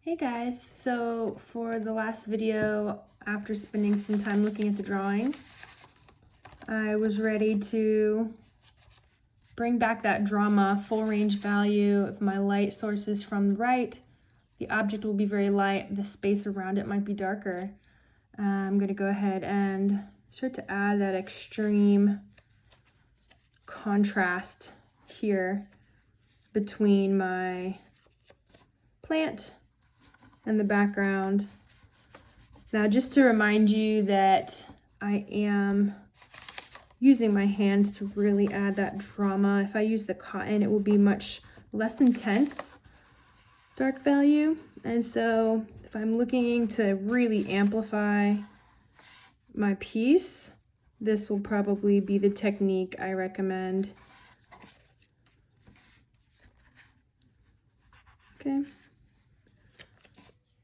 Hey guys, so for the last video, after spending some time looking at the drawing, I was ready to bring back that drama, full range value. If my light source is from the right, the object will be very light, the space around it might be darker. I'm going to go ahead and start to add that extreme contrast here between my plant and the background. Now, just to remind you that I am using my hands to really add that drama. If I use the cotton, it will be much less intense dark value. And so if I'm looking to really amplify my piece, this will probably be the technique I recommend. Okay.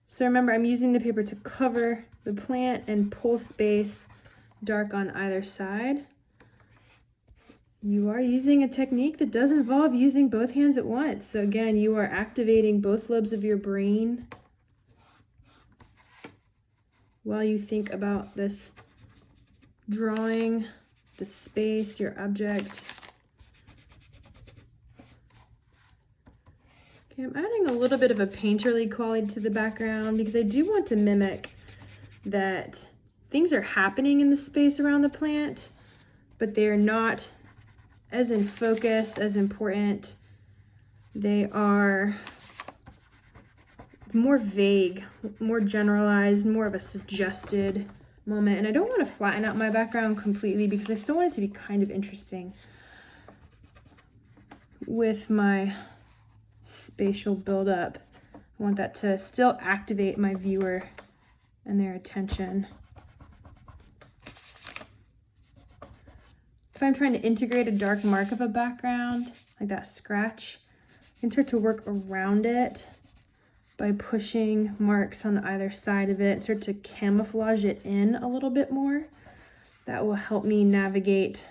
So remember, I'm using the paper to cover the plant and pull space dark on either side. You are using a technique that does involve using both hands at once. So again, you are activating both lobes of your brain while you think about this drawing, the space, your object. Okay, I'm adding a little bit of a painterly quality to the background because I do want to mimic that things are happening in the space around the plant, but they're not as in focus, as important. They are more vague, more generalized, more of a suggested moment. And I don't want to flatten out my background completely because I still want it to be kind of interesting with my spatial buildup. I want that to still activate my viewer and their attention. If I'm trying to integrate a dark mark of a background, like that scratch, I can start to work around it by pushing marks on either side of it, start to camouflage it in a little bit more. That will help me navigate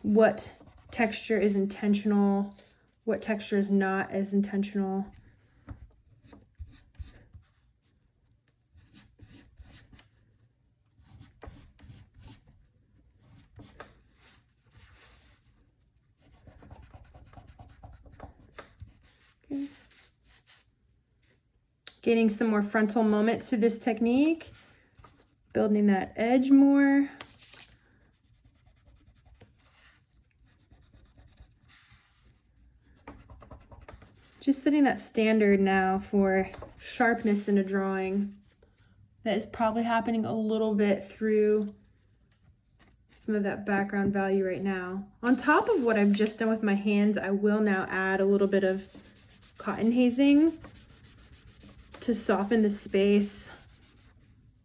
what texture is intentional, what texture is not as intentional. Okay. Getting some more frontal moments to this technique, building that edge more. Just setting that standard now for sharpness in a drawing. That is probably happening a little bit through some of that background value right now. On top of what I've just done with my hands, I will now add a little bit of cotton hazing to soften the space,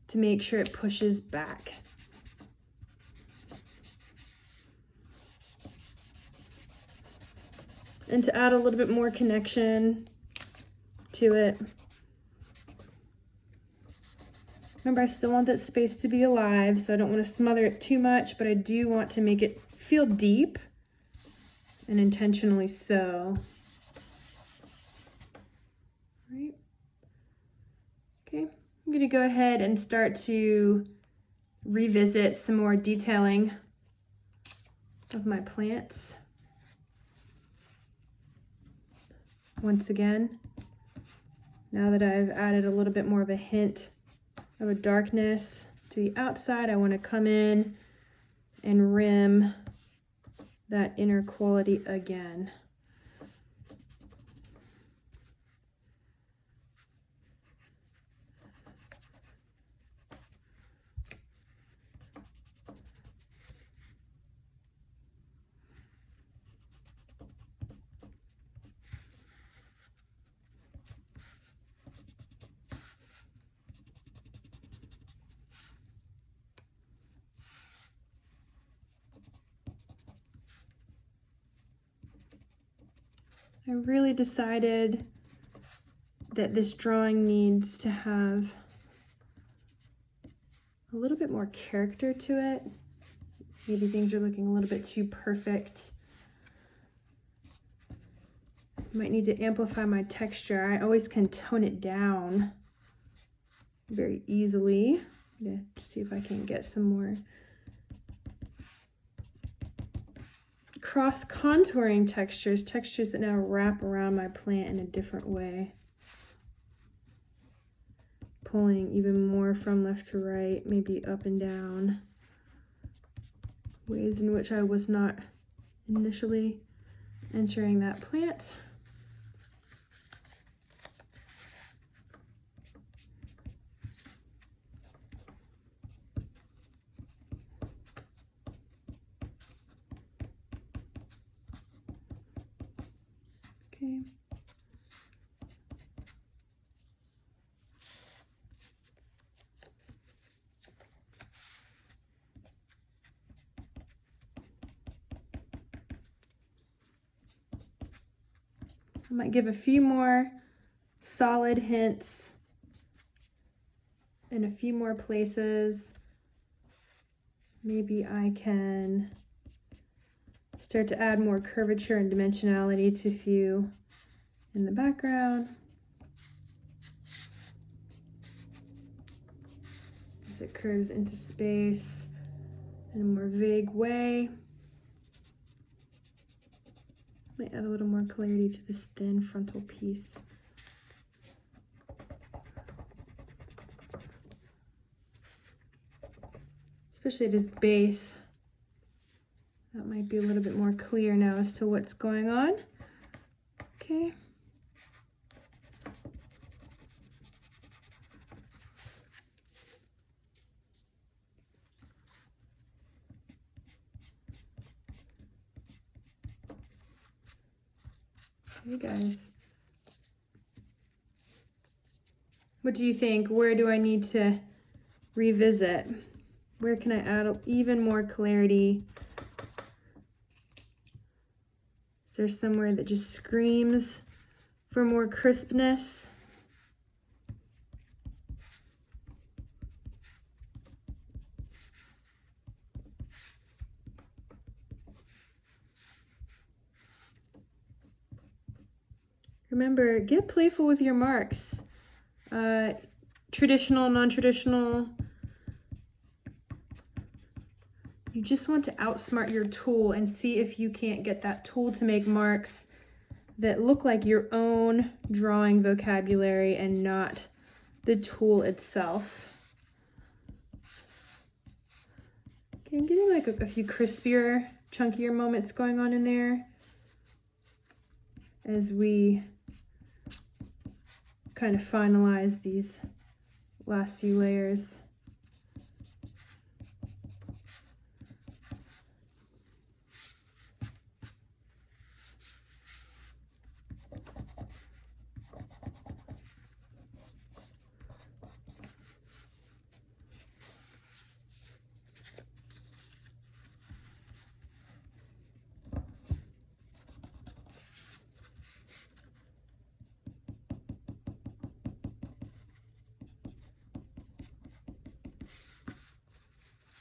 to make sure it pushes back. And to add a little bit more connection to it. Remember, I still want that space to be alive, so I don't want to smother it too much, but I do want to make it feel deep, and intentionally so. Right. Okay, I'm going to go ahead and start to revisit some more detailing of my plants. Once again, now that I've added a little bit more of a hint of a darkness to the outside, I want to come in and rim that inner quality again. I really decided that this drawing needs to have a little bit more character to it. Maybe things are looking a little bit too perfect. Might need to amplify my texture. I always can tone it down very easily. I'm gonna see if I can get some more cross contouring textures that now wrap around my plant in a different way. Pulling even more from left to right, maybe up and down. Ways in which I was not initially entering that plant. Okay. I might give a few more solid hints in a few more places. Maybe I can start to add more curvature and dimensionality to a few in the background as it curves into space in a more vague way. Might add a little more clarity to this thin frontal piece. Especially at his base. That might be a little bit more clear now as to what's going on. Okay. Hey guys, what do you think? Where do I need to revisit? Where can I add even more clarity? Is there somewhere that just screams for more crispness? Remember, get playful with your marks. Traditional, non-traditional. You just want to outsmart your tool and see if you can't get that tool to make marks that look like your own drawing vocabulary and not the tool itself. Okay, I'm getting like a few crispier, chunkier moments going on in there as we kind of finalize these last few layers.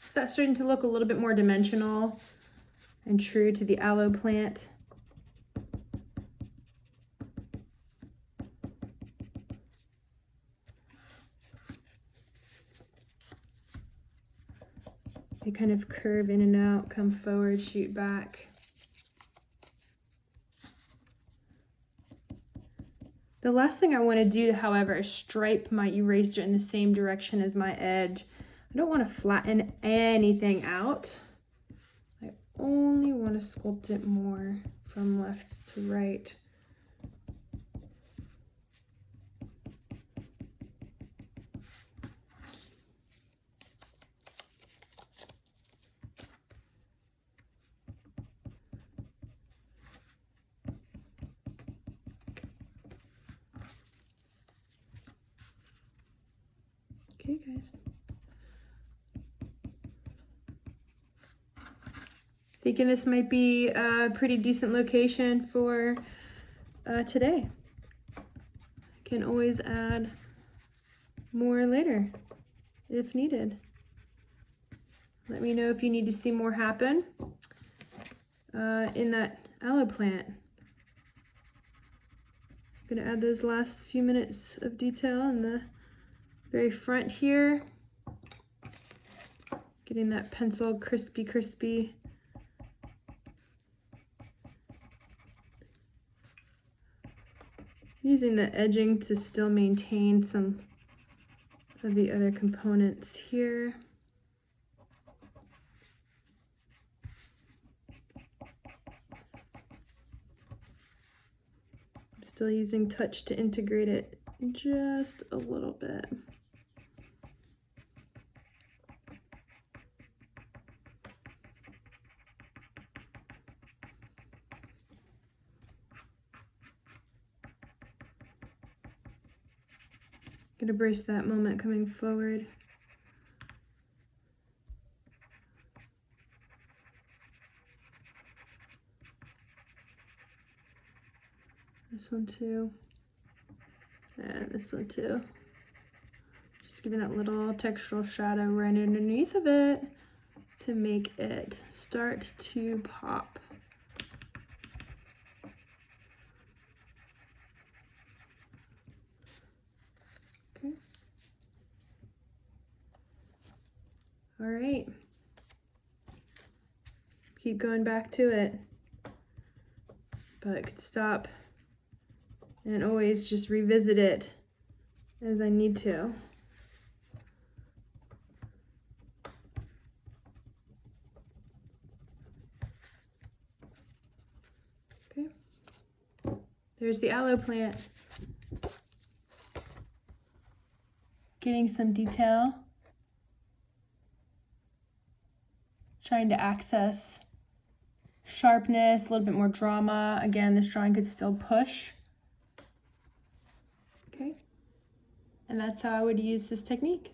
So that's starting to look a little bit more dimensional and true to the aloe plant. They kind of curve in and out, come forward, shoot back. The last thing I want to do, however, is stripe my eraser in the same direction as my edge. I don't want to flatten anything out. I only want to sculpt it more from left to right. Okay, guys. Thinking this might be a pretty decent location for today. Can always add more later if needed. Let me know if you need to see more happen in that aloe plant. Gonna add those last few minutes of detail in the very front here. Getting that pencil crispy. Using the edging to still maintain some of the other components here. I'm still using touch to integrate it just a little bit. Gonna brace that moment coming forward. This one too. And this one too. Just giving that little textural shadow right underneath of it to make it start to pop. Okay. All right. Keep going back to it. But I could stop and always just revisit it as I need to. Okay. There's the aloe plant. Getting some detail. Trying to access sharpness, a little bit more drama. Again, this drawing could still push. Okay. And that's how I would use this technique.